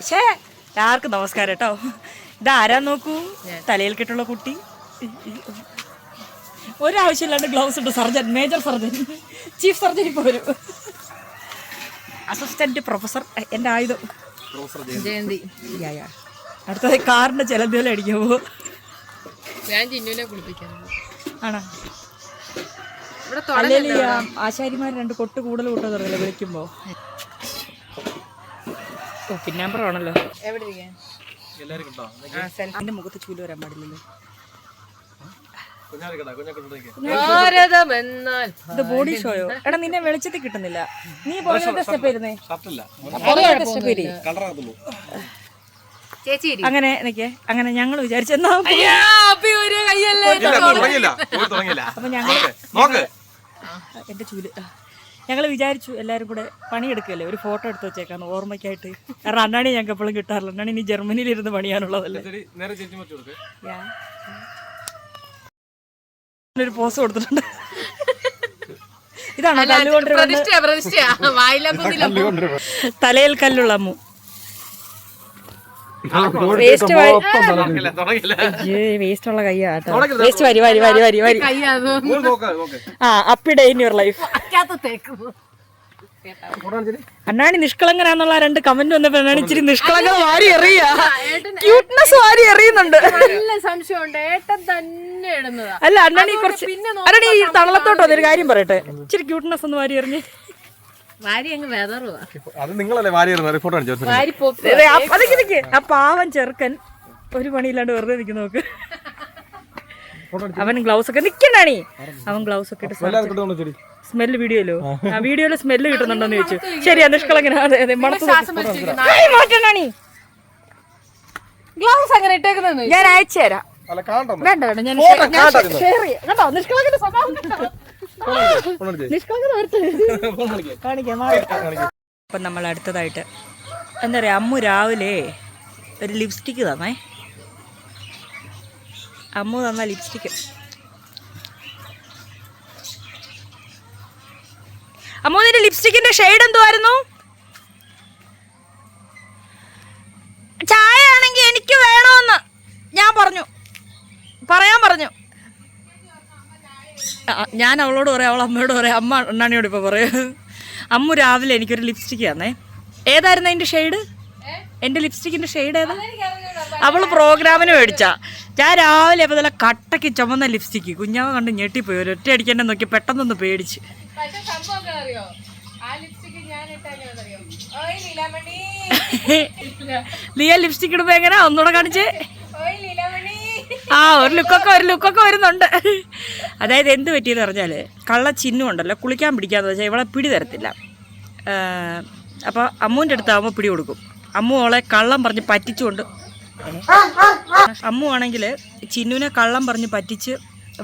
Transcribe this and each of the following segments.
പക്ഷേ എല്ലാവർക്കും നമസ്കാരം കേട്ടോ. ഇതാരാ നോക്കൂ, തലയിൽ കെട്ടുള്ള കുട്ടി. ഒരാവശ്യമില്ലാണ്ട് ഗ്ലൗസ് ഉണ്ട്. Surgeon, major surgeon, chief surgeon ഇപ്പോൾ വരും. അസിസ്റ്റന്റ് പ്രൊഫസർ, എൻ്റെ ആയുധം ജയന്തി. അടുത്തത് കാറിന്റെ ചിലന്തിയോലെ അടിക്കുമ്പോ ഞാൻ ചിന്നുവിനെ കുളിപ്പിക്കാൻ ആണോ? അല്ലെങ്കിൽ ആശാരിമാർ 2 കൊട്ട് കൂടുതൽ കൂട്ടോ തുടങ്ങില്ല വിളിക്കുമ്പോ. പിന്നാമ്പറമാണല്ലോ. എന്റെ മുഖത്ത് ചൂല് വരാൻ പാടില്ലല്ലോ. ഇത് ബോഡി ഷോയോ? എടാ നിന്നെ വെളിച്ചത്തിൽ കിട്ടുന്നില്ല. നീ സ്റ്റെപ്പ് ഇരുന്നേ. അങ്ങനെ നിക്കേ. അങ്ങനെ ഞങ്ങൾ വിചാരിച്ചെന്നാ അപ്പൊ എന്റെ ചൂല് ഞങ്ങൾ വിചാരിച്ചു എല്ലാവരും കൂടെ പണിയെടുക്കല്ലേ, ഒരു ഫോട്ടോ എടുത്ത് വെച്ചേക്കാന്ന് ഓർമ്മയ്ക്കായിട്ട്. കാരണം അണ്ണാണി ഞങ്ങൾക്ക് എപ്പോഴും കിട്ടാറില്ല. അണ്ണാണി ഇനി ജർമ്മനിയിലിരുന്ന് പണിയാനുള്ളതല്ലേ. ഒരു പോസ് കൊടുത്തിട്ടുണ്ട്. ഇതാണോ തലയിൽ കല്ലുള്ള അമ്മു? വേസ്റ്റ് ഉള്ള കയ്യാട്ടോ. വേസ്റ്റ് വരി വരി വരി വരി വരി. ആ അപ്പിഡേ ഇൻ യുവർ ലൈഫ്. അണ്ണാണി നിഷ്കളങ്കനാന്നുള്ള 2 കമന്റ് വന്നപ്പോ അണ്ണാണി ഇച്ചിരി നിഷ്കളങ്കത വാരി എറിയ, ക്യൂട്ട്നെസ് വാരി എറിയുന്നുണ്ട്. അല്ല അണ്ണാണി കുറച്ച് അണ്ണാണി ഈ തണലത്തോട്ടോ ഒരു കാര്യം പറയട്ടെ, ഇച്ചിരി ക്യൂട്ട്നെസ് ഒന്ന് വാരി എറിഞ്ഞ്. ആ പാവൻ ചെറുക്കൻ ഒരു പണിയില്ലാണ്ട് വെറുതെ നിൽക്കുന്ന നോക്ക്. അവൻ ഗ്ലൗസ് ഒക്കെ നിക്കണാണി. അവൻ ഗ്ലൗസ് ഒക്കെ ഇട്ട് സ്മെല്ല് വീഡിയോയിലോ? ആ വീഡിയോയില് സ്മെല്ല് കിട്ടുന്നുണ്ടോന്ന് ചോദിച്ചു. ശരിയാ, നിഷ്കളങ്കനാണ്. മാറ്റണാണി ഗ്ലൗസ് അങ്ങനെ ഇട്ടേക്കുന്നത് ഞാൻ അയച്ചു തരാം. വേണ്ട വേണ്ട, ഞാൻ ഷെയർ ചെയ്യാം കേട്ടോ. നിഷ്കളങ്കന്റെ സ്വഭാവം അപ്പം നമ്മൾ അടുത്തതായിട്ട് എന്താ പറയുക, അമ്മു രാവിലെ ഒരു ലിപ്സ്റ്റിക്ക് തന്നേ. അമ്മു തന്ന ലിപ്സ്റ്റിക്ക്. അമ്മു നിന്റെ ലിപ്സ്റ്റിക്കിന്റെ ഷെയ്ഡ് എന്തുവായിരുന്നു? ചായ ആണെങ്കിൽ എനിക്ക് വേണമെന്ന് ഞാൻ പറയാൻ പറഞ്ഞു. ഞാൻ അവളോട് പറയാം, അവൾ അമ്മയോട് പറയാം, അമ്മ അണ്ണാണിയോട് ഇപ്പോൾ പറയാം. അമ്മു രാവിലെ എനിക്കൊരു ലിപ്സ്റ്റിക്ക് തന്നേ. ഏതായിരുന്നു അതിൻ്റെ ഷെയ്ഡ്? എൻ്റെ ലിപ്സ്റ്റിക്കിൻ്റെ ഷെയ്ഡ് ഏതാ? അവൾ പ്രോഗ്രാമിന് മേടിച്ചാ. ഞാൻ രാവിലെ അപ്പോൾ നല്ല കട്ടയ്ക്ക് ചുമന്ന ലിപ്സ്റ്റിക്ക്. കുഞ്ഞാവ കണ്ട് ഞെട്ടിപ്പോയി. ഒരൊറ്റ അടിക്കാൻ നോക്കി പെട്ടെന്നൊന്ന് പേടിച്ച്. നീ ആ ലിപ്സ്റ്റിക്ക് ഇടുമ്പോ എങ്ങനെയാ ഒന്നുകൂടെ കാണിച്ചേ? ആ ഒരു ലുക്കൊക്കെ വരുന്നുണ്ട്. അതായത് എന്ത് പറ്റിയെന്ന് പറഞ്ഞാൽ, കള്ള ചിന്നു ഉണ്ടല്ലോ, കുളിക്കാൻ പിടിക്കാന്ന് വെച്ചാൽ ഇവളെ പിടി തരത്തില്ല. അപ്പോൾ അമ്മുവിൻ്റെ അടുത്താകുമ്പോൾ പിടി കൊടുക്കും. അമ്മു അവളെ കള്ളം പറഞ്ഞ് പറ്റിച്ചുകൊണ്ട്, അമ്മു ആണെങ്കിൽ ചിന്നുവിനെ കള്ളം പറഞ്ഞ് പറ്റിച്ച്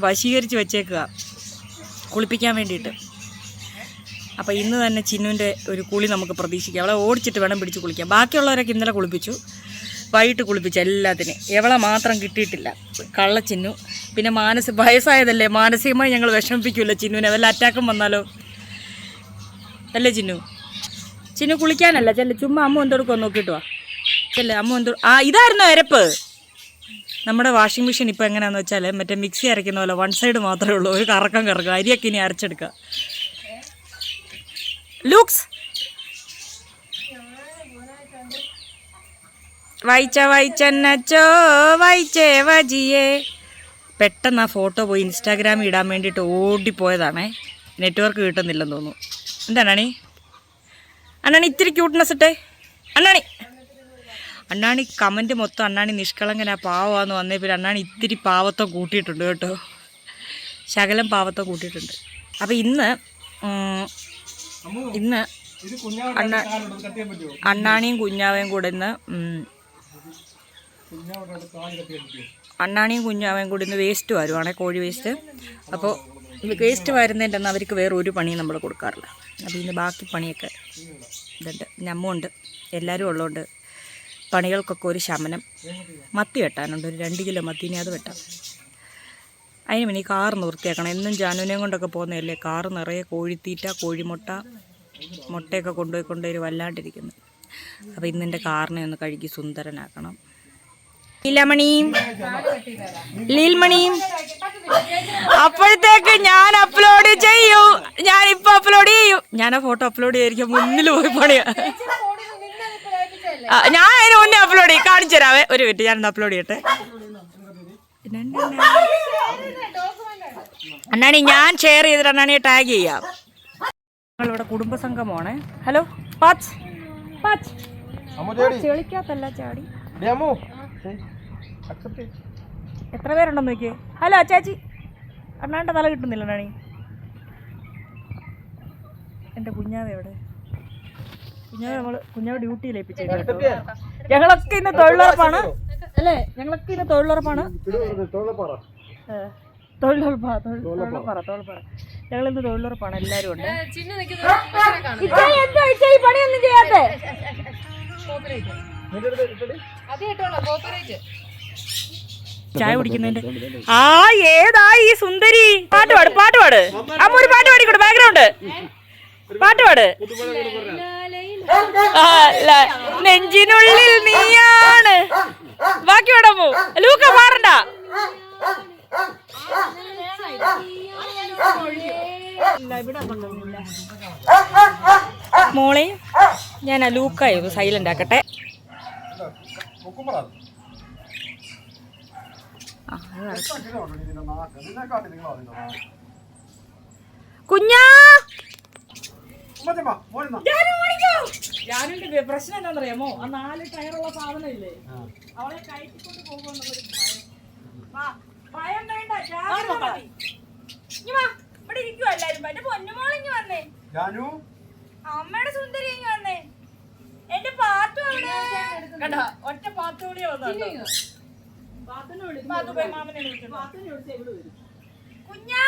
വശീകരിച്ച് വെച്ചേക്കുക കുളിപ്പിക്കാൻ വേണ്ടിയിട്ട്. അപ്പോൾ ഇന്ന് തന്നെ ചിന്നുവിൻ്റെ ഒരു കുളി നമുക്ക് പ്രതീക്ഷിക്കാം. അവളെ ഓടിച്ചിട്ട് വേണം പിടിച്ച് കുളിക്കാൻ. ബാക്കിയുള്ളവരൊക്കെ ഇന്നലെ കുളിപ്പിച്ചു, വൈകിട്ട് കുളിപ്പിച്ചു എല്ലാത്തിനും. എവളെ മാത്രം കിട്ടിയിട്ടില്ല, കള്ള ചിന്നു. പിന്നെ വയസ്സായതല്ലേ, മാനസികമായി ഞങ്ങൾ വിഷമിപ്പിക്കുമല്ലോ ചിന്നുവിനെ. വല്ല അറ്റാക്കും വന്നാലോ അല്ലേ ചിന്നു? ചിന്നു കുളിക്കാനല്ല, ചെല്ല ചുമ്മാ അമ്മ എന്തെടുക്കുമോ നോക്കിയിട്ട് വാ. ചെല്ലേ അമ്മ എന്തോ. ആ ഇതായിരുന്നു അരപ്പ്. നമ്മുടെ വാഷിംഗ് മെഷീൻ ഇപ്പോൾ എങ്ങനെയാണെന്ന് വെച്ചാൽ മറ്റേ മിക്സി അരയ്ക്കുന്ന പോലെ 1 സൈഡ് മാത്രമേ ഉള്ളൂ. ഒരു കറക്കം അരിയൊക്കെ ഇനി അരച്ചെടുക്കുക. ലൂക്സ് വായിച്ചന്നച്ചോ വായിച്ചേ വജിയേ. പെട്ടെന്ന് ആ ഫോട്ടോ പോയി ഇൻസ്റ്റാഗ്രാമിൽ ഇടാൻ വേണ്ടിയിട്ട് ഓടിപ്പോയതാണേ. നെറ്റ്വർക്ക് കിട്ടുന്നില്ലെന്ന് തോന്നുന്നു. എന്താണ് അണ്ണാണി ഇത്തിരി ക്യൂട്ട്നെസ് ഇട്ടേ? അണ്ണാണി കമൻറ്റ് മൊത്തം അണ്ണാണി നിഷ്കളങ്കനാ പാവമാന്ന് വന്നേ. പിന്നെ അണ്ണാണി ഇത്തിരി പാവത്തം കൂട്ടിയിട്ടുണ്ട് കേട്ടോ, ശകലം പാവത്തം കൂട്ടിയിട്ടുണ്ട്. അപ്പോൾ ഇന്ന് അണ്ണാണിയും കുഞ്ഞാവയും കൂടെ ഇന്ന് വേസ്റ്റ് വരുവാണേ, കോഴി വേസ്റ്റ്. അപ്പോൾ വേസ്റ്റ് വരുന്നതിൻ്റെ അന്ന് അവർക്ക് വേറെ ഒരു പണിയും നമ്മൾ കൊടുക്കാറില്ല. അപ്പോൾ ഇന്ന് ബാക്കി പണിയൊക്കെ ഇതുണ്ട്. ഞമ്മുണ്ട്, എല്ലാവരും ഉള്ളതുകൊണ്ട് പണികൾക്കൊക്കെ ഒരു ശമനം. മത്തി വെട്ടാനുണ്ട്, ഒരു 2 കിലോ മത്തിനെ അത് വെട്ടാം. അതിന് പിന്നെ ഈ കാറ് വൃത്തിയാക്കണം. എന്നും ജാനുവിനെയും കൊണ്ടൊക്കെ പോകുന്നതല്ലേ, കാറ് നിറയെ കോഴിത്തീറ്റ, കോഴിമുട്ട, മുട്ടയൊക്കെ കൊണ്ടുപോയി വല്ലാണ്ടിരിക്കുന്നു. അപ്പോൾ ഇന്നെൻ്റെ കാറിനെ ഒന്ന് കഴുകി സുന്ദരനാക്കണം. ലീലമണിയും ലീൽമണിയും അപ്പോഴത്തേക്ക് ഞാൻ അപ്ലോഡ് ചെയ്യൂ. ഞാനിപ്പോൾ അപ്ലോഡ് ചെയ്യും. ഞാൻ ആ ഫോട്ടോ അപ്ലോഡ് ചെയ്യാതിരിക്കും, മുന്നിൽ പോയി പണിയാ. ഞാൻ അതിന് മുന്നേ അപ്ലോഡ് ചെയ്യും, കാണിച്ചു തരാവേ. ഒരു മിനിറ്റ്, ഞാനൊന്ന് അപ്ലോഡ് ചെയ്യട്ടെ. അണ്ണാണി ഞാൻ ഷെയർ ചെയ്തിട്ട് അണ്ണാണിയെ ടാഗ് ചെയ്യാം. ഞങ്ങളിവിടെ കുടുംബസംഗമമാണ്. ഹലോ പാച്ച് പാച്ച് ചെളിക്കാത്തല്ല ചാടി. എത്ര പേരുണ്ടെന്ന് നോക്കിയേ. ഹലോ അച്ചാച്ചി. അണ്ണാൻ്റെ തല കിട്ടുന്നില്ല അണ്ണാണി. എൻ്റെ കുഞ്ഞാവ എവിടെ? കുഞ്ഞാവ് ഡ്യൂട്ടിയിൽ ഏൽപ്പിച്ചേക്കാം കേട്ടോ. ഞങ്ങളൊക്കെ ഇന്ന് തൊഴിലുറപ്പാണ് അല്ലേ? ഞങ്ങളൊക്കെ ഇന്ന് തൊഴിലുറപ്പാണ്. ഞങ്ങളിന്ന് തൊഴിലുറപ്പാണ്, എല്ലാവരും ഉണ്ട്. പണിയൊന്നും ചെയ്യാത്തെ ചായ കുടിക്കുന്നതിന്റെ ഏതാ ഈ സുന്ദരി? പാട്ടുപാട് പാട്ടുപാട്. അമ്മ ഒരു പാട്ട് പാടിക്കോട്ടെ, ബാക്ക്ഗ്രൗണ്ട് പാട്ടുപാട്. നെഞ്ചിനുള്ളിൽ നീയാണ്. ബാക്കി പാടാമോ? ലൂക്ക പാടണ്ട. മോളെ ഞാൻ ലൂക്കായി സൈലന്റ് ആക്കട്ടെ. കുഞ്ഞാ ഞാനുണ്ട്. പ്രശ്നം എന്താണെന്നറിയാമോ? ആ 4 ടയറുള്ള സാധനം ഇല്ലേ, അവളെ കയറ്റിക്കൊണ്ട് പോകുമെന്നുള്ളൊരു ഭയം വേണ്ട. ഇവിടെ ഇരിക്കുവോ എല്ലാരും? എന്റെ പൊന്നുമോളിങ്ങി വന്നേ, അമ്മയുടെ സുന്ദരി ഇങ്ങി വന്നേ. എന്റെ പാത്തു കണ്ട ഒറ്റ പാത്തോളിയെ വന്നു. കുഞ്ഞാ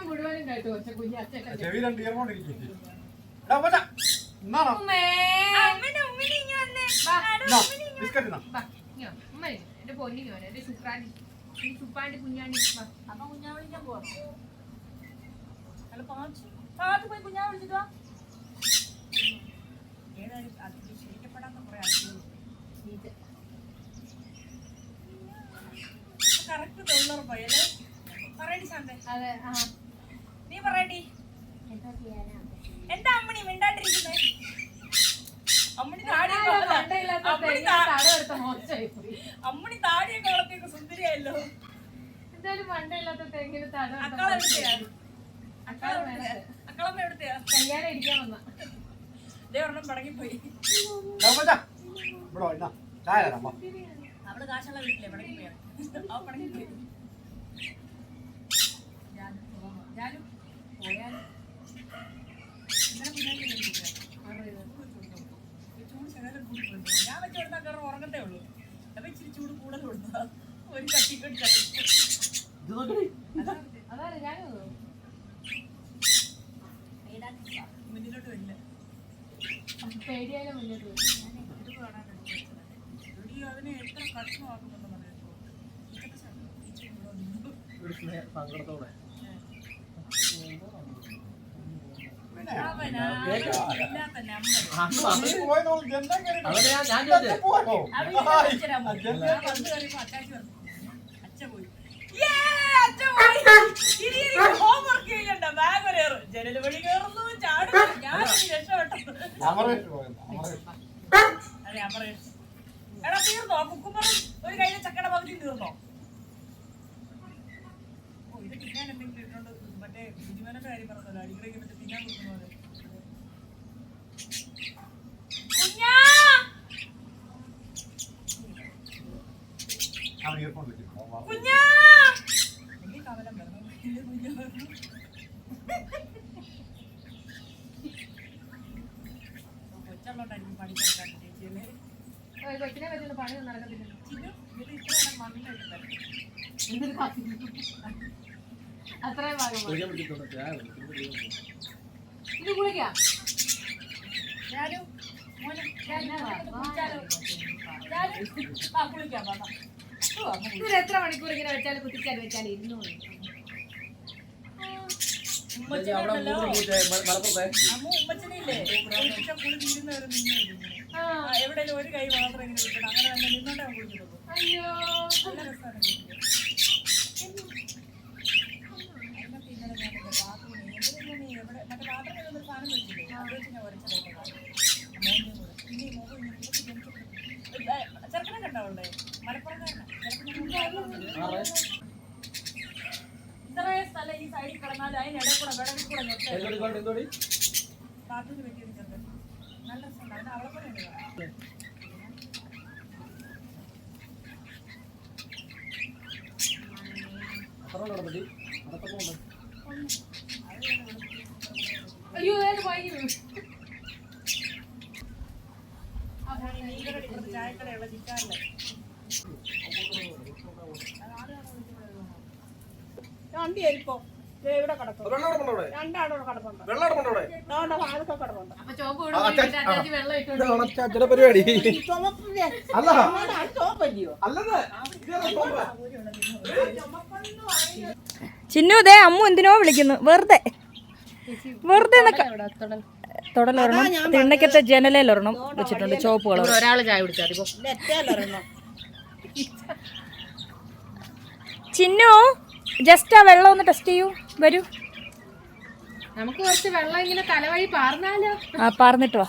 മുഴുവനും കേട്ടു. കുഞ്ഞാ എന്റെ പൊന്നിങ്ങ എന്റെ സുപ്പാന്റെ കുഞ്ഞാണ്ടി. അപ്പൊ കുഞ്ഞാ വിളിക്കാൻ പോവാ. പോയി കുഞ്ഞാ വിളിച്ചിട്ടോ. കറക്റ്റ് തൊഴിലുറപ്പായല്ലേ? പറയടി ശാന്തേ. അതെ നീ പറയടി. എന്താ അമ്മണി മിണ്ടാണ്ടിരിക്കുന്നേ? അമ്മണി താടിയൊക്കെ വളർത്തിയൊക്കെ സുന്ദരിയായല്ലോ. എന്തായാലും മണ്ടയില്ലാത്ത തെങ്ങിന് അക്കളമ്മ എവിടത്തെയാ? കല്യാണം ഇരിക്കാൻ വന്ന ഒരെണ്ണം പടങ്ങിപ്പോയി. അവള് കാശുള്ള വീട്ടിലെ പടങ്ങിപ്പോയാണ്. അവ പടങ്ങിപ്പോയി. ഞാനും പോയാലും ഞാൻ വെച്ച് കൊടുത്താൽ കയറി ഉറങ്ങത്തേ ഉള്ളൂ. അപ്പൊ ഇച്ചിരി ചൂട് കൂടുതൽ കൊടുത്താ ഒരു കട്ടിക്കൊടി മുന്നിലോട്ട് വരില്ല. പേടിയായാലും മുന്നോട്ട് വരും. അതിനെ എത്ര കഷ്ണമാക്കുന്നുണ്ടെന്ന് സങ്കടത്തോടെ ജനൽ വഴി കയറുന്നു, ചാടുന്നു. ഞാൻ രക്ഷപ്പെട്ടു. അതെ അമറേഷ്. എടാ തീർന്നോ കുക്കുമ്പറും ഒരു കയ്യിലെ ചക്കയുടെ പകുതി തീർന്നോ? ഓ ഇത് തിന്നാൻ എന്തെങ്കിലും ഇട്ടുകൊണ്ട് മറ്റേ ബിജുമേനന്റെ കാര്യം പറഞ്ഞല്ലോ, അടിക്കടയ്ക്ക് മറ്റേ തിന്നാൻ കൊടുക്കുന്ന പോലെ. കുഞ്ഞാ എനിക്ക് കവലം വരണം. കൊച്ചുള്ളോട്ടായിരിക്കും പഠിച്ചെടുക്കാൻ ചേച്ചിയല്ലേ. കൊച്ചിനെ പറ്റുന്ന പണി നടക്കത്തില്ല. അത്രയും ഭാഗം ഇത് കുളിക്കാം. ഇത് എത്ര മണിക്കൂർ ഇങ്ങനെ വെച്ചാലും കുത്തിച്ചാൽ വെച്ചാൽ ഇരുന്നു ഉമ്മച്ചനെ കണ്ടില്ലേ കുളി തീരുന്നവരെ എവിടെയെങ്കിലും ഒരു കൈ മാത്രം ഇങ്ങനെ വിട്ടണം അങ്ങനെ തന്നെ നിന്നോണ്ടേ കുളിക്കുള്ളൂ. അയ്യോ നല്ല രസമാണ് ചെറുക്കനെ കണ്ടാവണ്ടേ മലപ്പുറംകാരനാ ഇത്രേ സ്ഥലം ഈ സൈഡിൽ കിടന്നാലും അതിനിടയിൽ കൂടെ വിടവിൽ കൂടെ ബാത്റൂമിൽ വെട്ടിയത് ചെറുക്കൻ നല്ല രസമുണ്ട് അതിന് അവളെ പോലെ ഉണ്ട് അയ്യോ വൈകി ചായക്കടയുള്ള ചിറ്റാറിലെ വണ്ടി ആയിരിപ്പോ ഇവിടെ കിടക്കും രണ്ടാടോടെ കിടപ്പുണ്ട് അതൊക്കെ കിടപ്പുണ്ട് അപ്പൊ ചോപ്പ് അറ്റാച്ച് വെള്ളം ഇട്ടു പരിപാടി ചോപ്പല്ലയോ ചിന്നു ദേ അമ്മു എന്തിനോ വിളിക്കുന്നു വെറുതെ വെറുതെ തൊടലൊരെണ്ണം തിണ്ണക്കത്തെ ജനലയിലൊരെണ്ണം വെച്ചിട്ടുണ്ട് ചോപ്പ് കളർ. ഒരാള് ചായ കുടിച്ചാൽ ചിന്നു ജസ്റ്റ് ആ വെള്ളം ഒന്ന് ടെസ്റ്റ് ചെയ്യൂ വരൂ. നമുക്ക് കുറച്ച് വെള്ളം ഇങ്ങനെ തലവഴി പാർന്നാലോ? ആ പാർന്നിട്ട് വാ.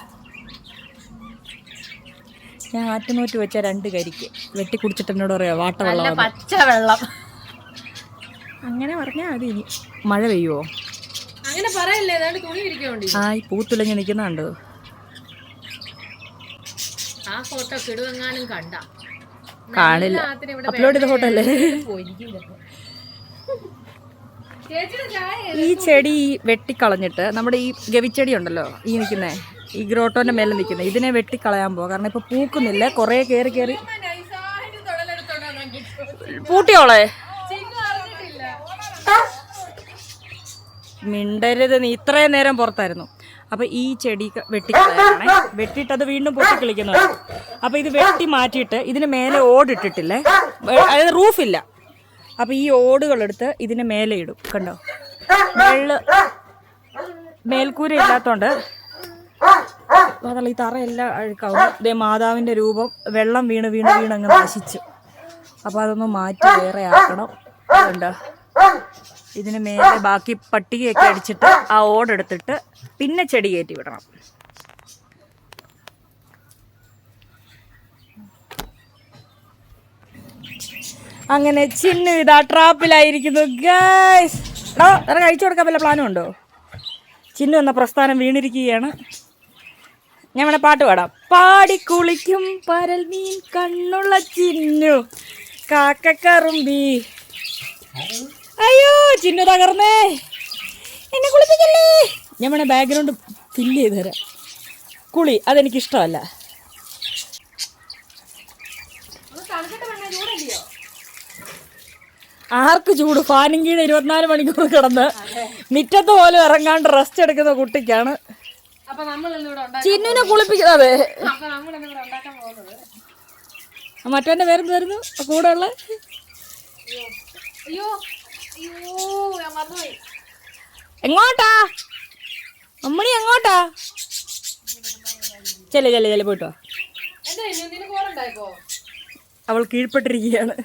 ഞാൻ ആറ്റുനോറ്റ് വെച്ച 2 കരിക്ക് വെട്ടി കുടിച്ചിട്ട് എന്നോട് പറയാ വാട്ട വെള്ളം പച്ച വെള്ളം അങ്ങനെ പറഞ്ഞാൽ അത് ഇനി മഴ പെയ്യുവോ? അങ്ങനെ പറയല്ലേ ഏതാണ്ട് തുണി ഇരിക്കോണ്ടി. ആ ഈ പൂത്തുലഞ്ഞ് നിൽക്കുന്നുണ്ടോ? ആ ഫോട്ടോ കിടുവെങ്ങാനും കണ്ട കാണില്ല. അപ്ലോഡ് ചെയ്ത ഫോട്ടോ അല്ലേ? ഈ ചെടി വെട്ടിക്കളഞ്ഞിട്ട് നമ്മുടെ ഈ ഗവിച്ചെടി ഉണ്ടല്ലോ ഈ നിൽക്കുന്നേ ഈ ഗ്രോട്ടോന്റെ മേലെ നിൽക്കുന്നത് ഇതിനെ വെട്ടിക്കളയാൻ പോവാ. കാരണം ഇപ്പൊ പൂക്കുന്നില്ല, കൊറേ കയറി കയറി പൂട്ടിയോളെ. മിണ്ടരുത്, നീ ഇത്രയും നേരം പുറത്തായിരുന്നു. അപ്പൊ ഈ ചെടി വെട്ടിക്കളയാണേ, വെട്ടിയിട്ടത് വീണ്ടും പൊട്ടിക്കളിക്കുന്നത്. അപ്പൊ ഇത് വെട്ടി മാറ്റിയിട്ട് ഇതിന് മേലെ ഓടിട്ടിട്ടില്ലേ, അതായത് റൂഫില്ല. അപ്പൊ ഈ ഓടുകളെടുത്ത് ഇതിന് മേലെ ഇടും. കണ്ടോ, മേൽക്കൂര ഇല്ലാത്തോണ്ട് അതല്ല ഈ തറയെല്ലാം അഴുക്കാവും. ഇതേ മാതാവിന്റെ രൂപം വെള്ളം വീണ് വീണ് വീണ് അങ്ങ് നശിച്ചു. അപ്പൊ അതൊന്ന് മാറ്റി വേറെ ആക്കണം. കണ്ടോ, ഇതിന് മേലെ ബാക്കി പട്ടികയൊക്കെ അടിച്ചിട്ട് ആ ഓടെടുത്തിട്ട് പിന്നെ ചെടി കയറ്റി വിടണം. അങ്ങനെ ചിന്നു ഇതാ ട്രാപ്പിലായിരിക്കുന്നു ഗൈസ്. വേറെ കഴിച്ചു കൊടുക്കാൻ വല്ല പ്ലാനും ഉണ്ടോ? ചിന്നു എന്ന പ്രസ്ഥാനം വീണിരിക്കുകയാണ്. ഞാൻ വേണേ പാട്ട് പാടാം. പാടിക്കുളിക്കും പരൽ മീൻ കണ്ണുള്ള ചിന്നു കാക്കക്കറുമ്പി. അയ്യോ ചിന്നു തകർന്നേ, എന്നെ കുളിപ്പിക്കല്ലേ. ഞാൻ വേണേ ബാക്ക്ഗ്രൗണ്ട് ഫില്ല് ചെയ്ത് തരാം. കുളി അതെനിക്കിഷ്ടമല്ല. ആർക്ക് ചൂട്? ഫാനും കീഴ് 24 മണിക്കൂർ കിടന്ന് മിറ്റത്ത് പോലും ഇറങ്ങാണ്ട് റെസ്റ്റ് എടുക്കുന്ന കുട്ടിക്കാണ് ചിന്നുവിനെ കുളിപ്പിക്കുന്നത്. മറ്റവന്റെ പേരെന്തായിരുന്നു കൂടെ ഉള്ള? എങ്ങോട്ടാ അമ്മണി, എങ്ങോട്ടാ? ചെല്ലേ ചെല്ലേ ചെല്ലേ പോയിട്ടോ. അവൾ കീഴ്പ്പെട്ടിരിക്കുകയാണ്.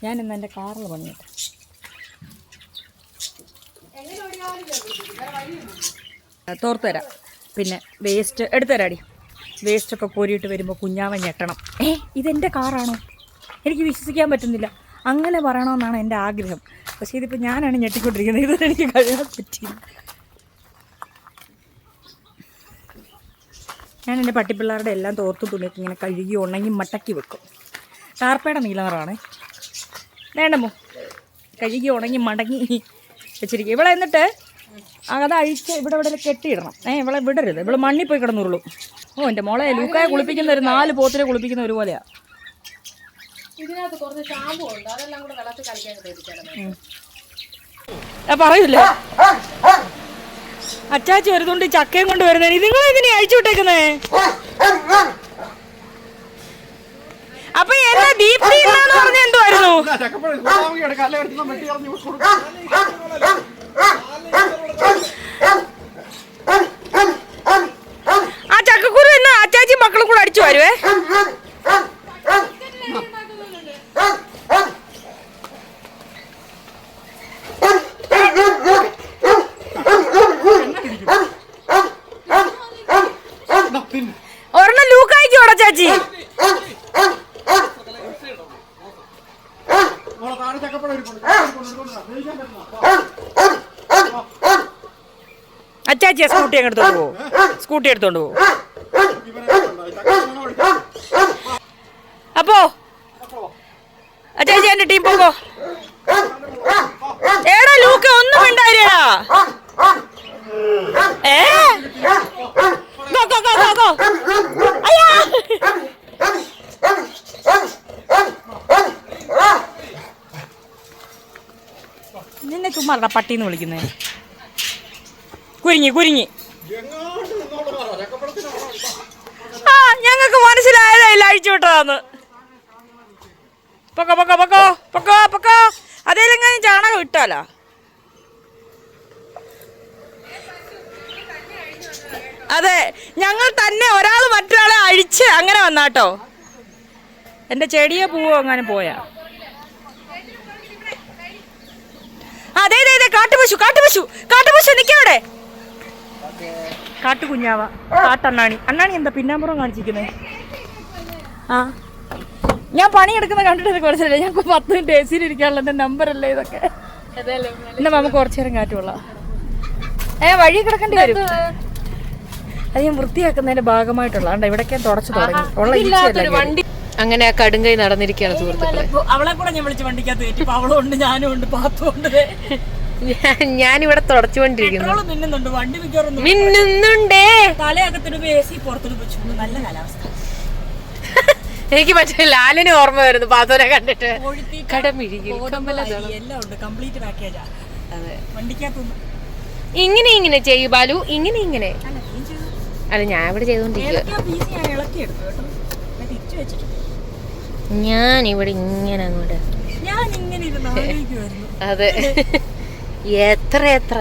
ഞാൻ ഇന്ന് എൻ്റെ കാറിൽ പണിയിട്ട് തോർത്ത് തരാം. പിന്നെ വേസ്റ്റ് എടുത്തുതരാടി. വേസ്റ്റൊക്കെ കോരിയിട്ട് വരുമ്പോൾ കുഞ്ഞാവൻ ഞെട്ടണം. ഇതെൻ്റെ കാറാണോ? എനിക്ക് വിശ്വസിക്കാൻ പറ്റുന്നില്ല. അങ്ങനെ പറയണമെന്നാണ് എൻ്റെ ആഗ്രഹം. പക്ഷേ ഇതിപ്പോൾ ഞാനാണ് ഞെട്ടിക്കൊണ്ടിരിക്കുന്നത്. ഇതെനിക്ക് കഴിയാൻ പറ്റില്ല. ഞാൻ എൻ്റെ പട്ടിപ്പിള്ളേരുടെ എല്ലാം തോർത്തും തുണിയൊക്കെ ഇങ്ങനെ കഴുകി ഉണങ്ങി മട്ടക്കി വെക്കും. ടാർപ്പയുടെ നീലനിറാണ്. വേണ്ടമോ കഴുകി ഉണങ്ങി മടങ്ങി വെച്ചിരിക്കും. ഇവിടെ എന്നിട്ട് അത് അഴിച്ച് ഇവിടെ ഇവിടെ കെട്ടിയിടണം. ഇവളെ വിടരുത്, ഇവള് മണ്ണിൽ പോയി കിടന്നുള്ളൂ. ഓ എൻ്റെ മോളെ ലൂക്കായെ കുളിപ്പിക്കുന്ന ഒരു 4 പോത്തിനെ കുളിപ്പിക്കുന്ന ഒരുപോലെയാ. ഇതിനകത്ത് കുറച്ച് ഷാമ്പു ഉണ്ട്, അതെല്ലാം കൂടെ വെള്ളത്തിൽ കളിക്കാൻ പറയൂലേ അച്ചാച്ചി വരുന്നുണ്ട് ചക്കയും കൊണ്ട് വരുന്നേ. നിങ്ങൾ എങ്ങനെയാ അഴിച്ചു വിട്ടേക്കുന്നേ? അപ്പൊ എന്നാ ഡീപ് എന്ന് പറഞ്ഞ എന്തുവായിരുന്നു? വരുവേ. ഒരെണ്ണം ലൂക്കായിക്കോടാ ചാച്ചി. അച്ചാച്ചിയാ സ്കൂട്ടി അങ്ങ് എടുത്തോണ്ട് പോവും. സ്കൂട്ടി എടുത്തോണ്ട് പോവും. അപ്പോ അച്ചാച്ചി എന്റെ ടീം പോകോ. ഏടാ ലൂക്ക ഒന്നും ഉണ്ടായില്ലേടാ. നിന്നെ ചുമ്മാ പട്ടിന്ന് വിളിക്കുന്നേ. കുരുങ്ങി കുരുങ്ങി. ആ ഞങ്ങൾക്ക് മനസ്സിലായതായില്ല അഴിച്ചു വിട്ടതാന്ന്. പൊക്കോ പൊക്കോ പൊക്കോ പൊക്കോ പൊക്കോ. അതേലെങ്ങനെ ചാണകം ഇട്ടാലോ. അതെ ഞങ്ങൾ തന്നെ ഒരാൾ മറ്റൊരാളെ അഴിച്ച് അങ്ങനെ വന്നാട്ടോ. എന്റെ ചെടിയെ പൂവോ അങ്ങനെ പോയാ. അതെ അതെ അതെ കാട്ടുപശു കാട്ടുപശു കാട്ടുപശു നിക്കവിടെ. കാട്ടുകുഞ്ഞാവ കാട്ടണ്ണാണി. അണ്ണാണി എന്താ പിന്നാമ്പുറം കാണിച്ചിരിക്കുന്നേ? ആ ഞാൻ പണിയെടുക്കുന്ന കണ്ടിട്ട് കുറച്ചല്ലേ. ഞങ്ങൾക്ക് 10 മിനിറ്റ് എ സിയിൽ ഇരിക്കാനുള്ള എൻ്റെ നമ്പറല്ലേ ഇതൊക്കെ. എന്നാ നമുക്ക് കുറച്ചു നേരം കാറ്റ് കൊള്ളാം. വഴി കിടക്കേണ്ടി വരും. അത് ഞാൻ വൃത്തിയാക്കുന്നതിന്റെ ഭാഗമായിട്ടുള്ള ഇവിടേക്ക് തുടച്ചു തുടങ്ങി വണ്ടി. അങ്ങനെ ആ കടുങ്കൈ നടന്നിരിക്കുകയാണ് സുഹൃത്തുക്കളെ. അവളെ കൂടെ ഞാൻ വിളിച്ച് വണ്ടിക്കകത്ത് കയറ്റി. അവളും ഉണ്ട് ഞാനും ഉണ്ട് പാത്തുണ്ട്. ഞാനിവിടെ തുടച്ചുകൊണ്ടിരിക്കുന്നു. മിന്നുന്നുണ്ട് വണ്ടി മിന്നുന്നുണ്ടേ. തലയകത്തിന് എ സി പുറത്തോട്ട് വെച്ചു. നല്ല കാലാവസ്ഥ. എനിക്ക് മറ്റേ ലാലിന് ഓർമ്മ വരുന്നു പാത്തോനെ കണ്ടിട്ട്. എല്ലാം ഉണ്ട് കംപ്ലീറ്റ് പാക്കേജാ. അതെ വണ്ടിക്കകത്തൊന്നും ഇങ്ങനെ ഇങ്ങനെ ചെയ്യൂ ബാലു. ഇങ്ങനെ ഇങ്ങനെ അല്ല ഞാൻ ഇവിടെ ചെയ്തോണ്ടിരിക്കുക. ഞാൻ ഇവിടെ ഇങ്ങനെ അങ്ങോട്ട്. അതെ എത്ര എത്ര.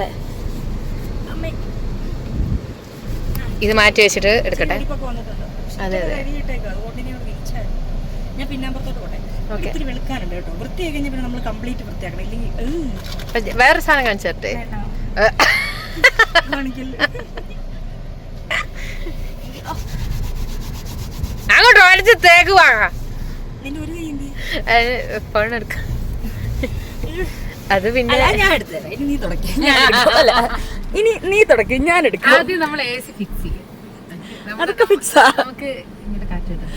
ഇത് മാറ്റി വെച്ചിട്ട് എടുക്കട്ടെ. അതെ അതെ ഞാൻ പിന്നാമ്പുറത്തോട്ട് പോട്ടെ. ഒത്തിരി വെളുക്കാനുണ്ട് കേട്ടോ. വൃത്തിയായി കഴിഞ്ഞാൽ പിന്നെ നമ്മൾ കംപ്ലീറ്റ് വൃത്തിയാക്കണം. ഇല്ലെങ്കിൽ വേറെ സാധനം കാണിച്ചു തരട്ടെ. അങ്ങോട്ട് വലിച്ച് തേക്ക് വാങ്ങാം. നിന്റെ ഒരു കൈ ഫോൺ എടുക്ക. അത് പിന്നെ ഞാൻ എടുത്തരാം. ഇനി നീ തുടക്കി. ഇനി നീ തുടക്കി ഞാൻ എടുക്കാം. ആദ്യം നമ്മൾ AC ഫിക്സ് ചെയ്യും. അതൊക്കെ ഫിക്സാ. നമുക്ക് ഇങ്ങനെ കാറ്റ് കിട്ടും.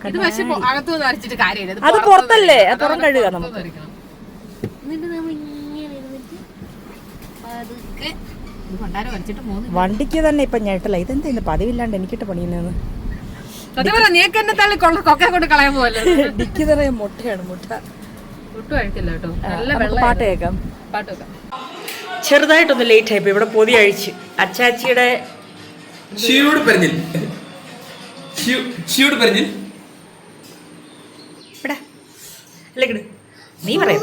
ഇത് പക്ഷെ അകത്തുനിന്ന് അരച്ചിട്ട് കാര്യമില്ല. അത് പുറത്തല്ലേ. അത് പുറം കഴുകുക നമുക്ക്. എന്നിട്ട് നമ്മൾ ഇങ്ങനെ ഇരുന്നിട്ട് പതുക്കെ ഇത് കൊണ്ടാരം വരച്ചിട്ട് പോകുന്നു. വണ്ടിക്ക് തന്നെ ഇപ്പൊ ഞെട്ടല. ഇതെന്താ ഇന്ന് പതിവില്ലാണ്ട് എനിക്കിട്ട് പണിയുന്നതെന്ന്. നീക്ക് എന്നെ തള്ളി കൊക്കെ കൊണ്ട് കളയാൻ പോലെ. ഡിക്കി നിറയെ മുട്ടയാണ്. മുട്ട ഒട്ടും അഴിക്കില്ല കേട്ടോ. നല്ല പാട്ട് കേൾക്കാം. പാട്ട് വെക്കാം. ചെറുതായിട്ടൊന്ന് ലേറ്റ് ആയിപ്പോ. ഇവിടെ പൊതി അഴിച്ച് അച്ചാച്ചിയുടെ നീ പറയും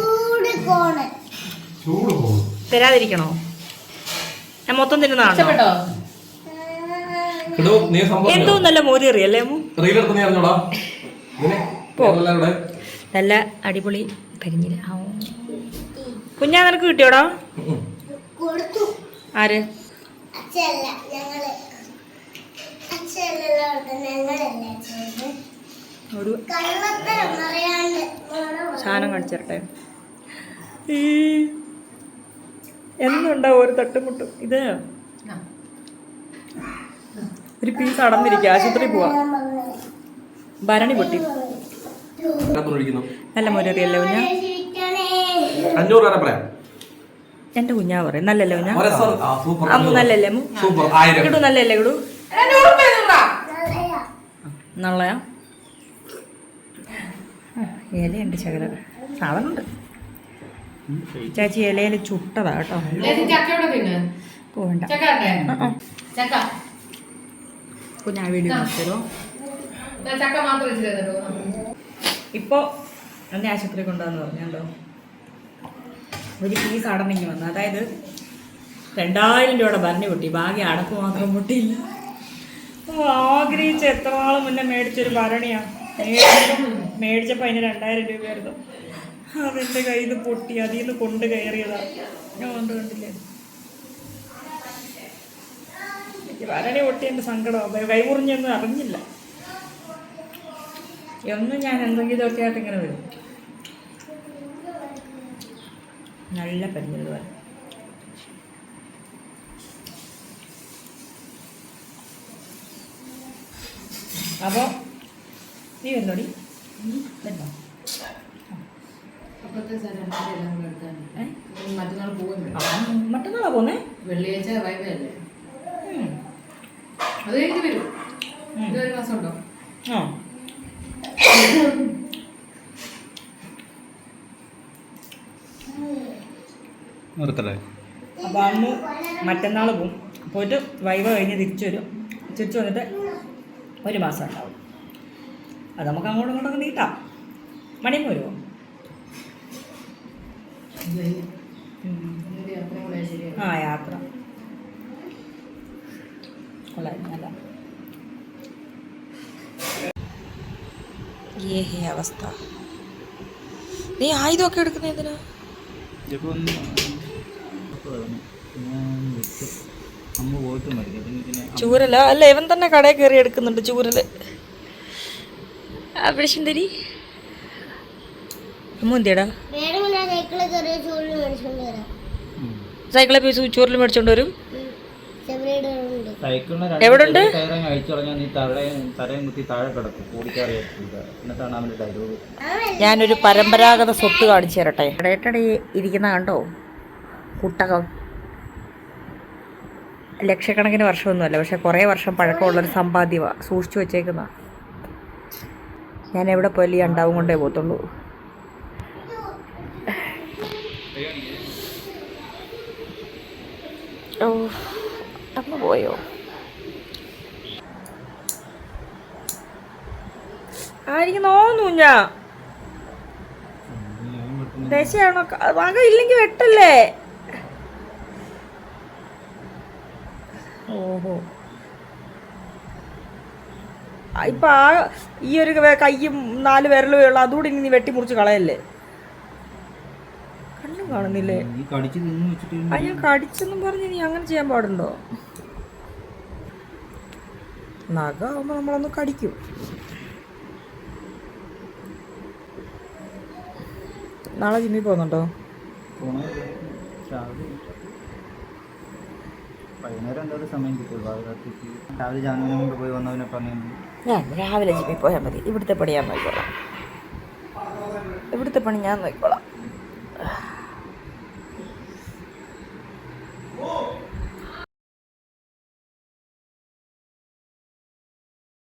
തരാതിരിക്കണോ? ഞാൻ മൊത്തം തിന്നുന്നതാണോ? എന്തോ നല്ല മോരി അറിയല്ലേ. നല്ല അടിപൊളി കരിഞ്ഞില്ല. കുഞ്ഞാ നിനക്ക് കിട്ടിയോടാ? ആര്? ഒരു സാധനം കാണിച്ചേരട്ടെ. എന്നുണ്ടാവും ഒരു തട്ടുമുട്ടും. ഇത് ഒരു പീസ് അടന്നിരിക്കുക. ആശുപത്രി പോവാ. ഭരണി പൊട്ടി. നല്ല മുരറിയല്ലേ കുഞ്ഞാ? 500 രൂപ പറയാം. എന്റെ കുഞ്ഞാ പറയും നല്ലല്ലേ കുഞ്ഞാ? അമ്മു നല്ലല്ലേ? അമ്മു കിടു നല്ലല്ലേ? കിടു നല്ലയാ? ഇലയുണ്ട് ശകല സാധനമുണ്ട്. ചാച്ചി ഇലയിൽ ചുട്ടതാ കേട്ടോ. പോവണ്ട കുഞ്ഞാ വീഡിയോ തരുമോ? ഇപ്പോ എന്നെ ആശുപത്രി കൊണ്ടുവന്ന് പറഞ്ഞോ. ഒരു പീസ് അടന്നിങ്ങി വന്നു. അതായത് 2000 രൂപയുടെ ഭരണി പൊട്ടി. ബാക്കി അടപ്പ് മാത്രം പൊട്ടിയില്ല. ആഗ്രഹിച്ച എത്ര നാൾ മുന്നേ മേടിച്ചൊരു ഭരണിയാണ്. മേടിച്ചപ്പോൾ അതിന് 2000 രൂപയായിരുന്നു. അതെൻ്റെ കയ്യിൽ നിന്ന് പൊട്ടി, അതിൽ നിന്ന് കൊണ്ട് കയറിയതാ. ഞാൻ കണ്ടില്ലേ ഭരണി പൊട്ടി. എൻ്റെ സങ്കടമാണ്. കൈമുറിഞ്ഞൊന്നും അറിഞ്ഞില്ല. എന്നും ഞാൻ എന്തെങ്കിലുമൊക്കെ ആയിട്ട് ഇങ്ങനെ വരും. നല്ല പരിചയം വരും. അപ്പോൾ നീ വരുന്നോടി വരുന്നോ? മറ്റന്നാളാ പോന്നേ? വെള്ളിയാഴ്ച വൈകുന്നേരല്ലേ? അത് കഴിഞ്ഞ് വരും. ഇതൊരു മാസം ഉണ്ടോ? ആ നിർത്തല്ലേ? അപ്പോൾ അന്ന് മറ്റന്നാൾ പോവും. പോയിട്ട് വൈവ കഴിഞ്ഞ് തിരിച്ചു വരും. തിരിച്ചു വന്നിട്ട് 1 മാസം ഉണ്ടാവും. അത് നമുക്ക് അങ്ങോട്ടും ഇങ്ങോട്ടൊക്കെ നീട്ടാം. മണിയും വരുമോ? ആ യാത്ര കൊള്ളായിരുന്നല്ല. ഏഹേ അവസ്ഥ. നീ ആയുധമൊക്കെ എടുക്കുന്ന എന്തിനാ? ചൂരല അല്ല, ഇവൻ തന്നെ കടയിൽ കയറി എടുക്കുന്നുണ്ട് ചൂരല്. പിടിച്ചുണ്ടരി അമ്മ എന്തിയടാ? സൈക്കിളെ പീസ് ചൂരൽ മേടിച്ചോണ്ട് വരും. എവിടെ ഉണ്ട്? ഞാനൊരു പരമ്പരാഗത സ്വത്ത് കാണിച്ചു തരട്ടെ. ഇടയിട്ടടി ഇരിക്കുന്ന കണ്ടോ കുട്ടകം. ലക്ഷക്കണക്കിന് വർഷമൊന്നുമല്ല, പക്ഷെ കുറേ വർഷം പഴക്കമുള്ളൊരു സമ്പാദ്യമാണ്. സൂക്ഷിച്ചു വെച്ചേക്കുന്ന. ഞാൻ എവിടെ പോയാലും ഈ ഉണ്ടാവും കൊണ്ടേ പോകത്തുള്ളൂ. ഓ അമ്മ പോയോ? എനിക്ക് തോന്നുന്നു ഞാൻ ദശയാണോ വക ഇല്ലെങ്കിൽ വെട്ടല്ലേ. ഓഹോ ഇപ്പൊ ഈ ഒരു കയ്യും 4 വിരലും ഉള്ള അതുകൂടി ഇനി നീ വെട്ടിമുറിച്ച് കളയല്ലേ. കണ്ണും കാണുന്നില്ലേ? ഞാൻ കടിച്ചെന്നും പറഞ്ഞ് നീ അങ്ങനെ ചെയ്യാൻ പാടുണ്ടോ? നഖമാകുമ്പോൾ നമ്മളൊന്ന് കടിക്കും. നാളെ ജിമ്മിൽ പോകുന്നുണ്ടോ? ഞാൻ രാവിലെ ജിമ്മിൽ പോയാൽ മതി. ഇവിടുത്തെ പണി ഞാൻ നോക്കിക്കോളാം. ഇവിടുത്തെ പണി ഞാൻ നോക്കിക്കോളാം.